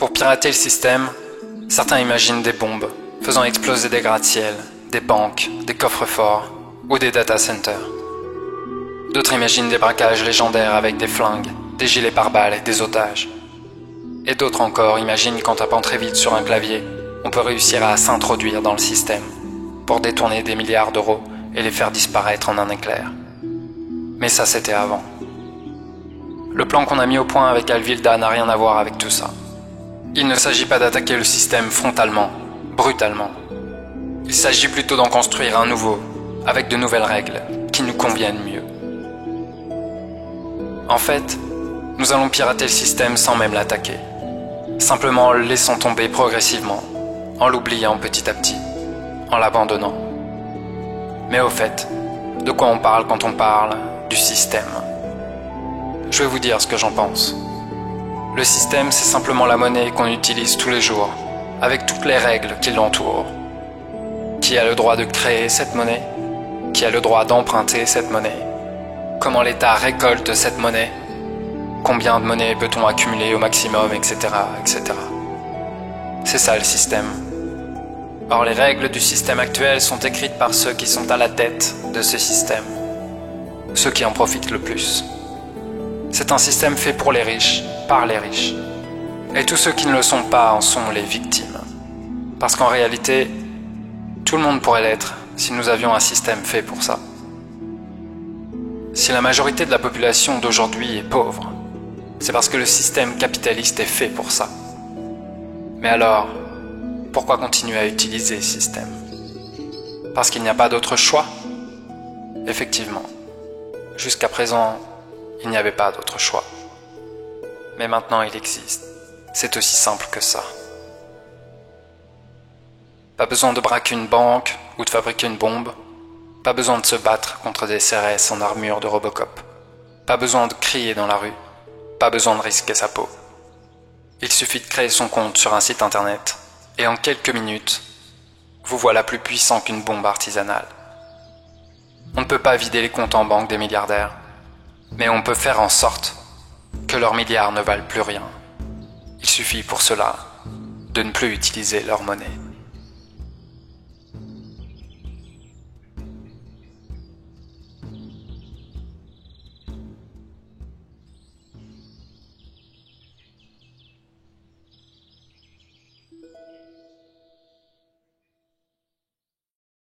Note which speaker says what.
Speaker 1: Pour pirater le système, certains imaginent des bombes faisant exploser des gratte-ciel, des banques, des coffres-forts ou des data centers. D'autres imaginent des braquages légendaires avec des flingues, des gilets pare-balles et des otages. Et d'autres encore imaginent qu'en tapant très vite sur un clavier, on peut réussir à s'introduire dans le système pour détourner des milliards d'euros et les faire disparaître en un éclair. Mais ça, c'était avant. Le plan qu'on a mis au point avec Alvilda n'a rien à voir avec tout ça. Il ne s'agit pas d'attaquer le système frontalement, brutalement. Il s'agit plutôt d'en construire un nouveau, avec de nouvelles règles qui nous conviennent mieux. En fait, nous allons pirater le système sans même l'attaquer, simplement en le laissant tomber progressivement, en l'oubliant petit à petit, en l'abandonnant. Mais au fait, de quoi on parle quand on parle du système ? Je vais vous dire ce que j'en pense. Le système, c'est simplement la monnaie qu'on utilise tous les jours, avec toutes les règles qui l'entourent. Qui a le droit de créer cette monnaie ? Qui a le droit d'emprunter cette monnaie ? Comment l'État récolte cette monnaie ? Combien de monnaie peut-on accumuler au maximum, etc., etc. C'est ça le système. Or, les règles du système actuel sont écrites par ceux qui sont à la tête de ce système. Ceux qui en profitent le plus. C'est un système fait pour les riches, par les riches. Et tous ceux qui ne le sont pas en sont les victimes. Parce qu'en réalité, tout le monde pourrait l'être si nous avions un système fait pour ça. Si la majorité de la population d'aujourd'hui est pauvre, c'est parce que le système capitaliste est fait pour ça. Mais alors, pourquoi continuer à utiliser ce système ? Parce qu'il n'y a pas d'autre choix ? Effectivement. Jusqu'à présent, il n'y avait pas d'autre choix. Mais maintenant, il existe. C'est aussi simple que ça. Pas besoin de braquer une banque ou de fabriquer une bombe. Pas besoin de se battre contre des CRS en armure de Robocop. Pas besoin de crier dans la rue. Pas besoin de risquer sa peau. Il suffit de créer son compte sur un site internet et en quelques minutes, vous voilà plus puissant qu'une bombe artisanale. On ne peut pas vider les comptes en banque des milliardaires, mais on peut faire en sorte que leurs milliards ne valent plus rien. Il suffit pour cela de ne plus utiliser leur monnaie.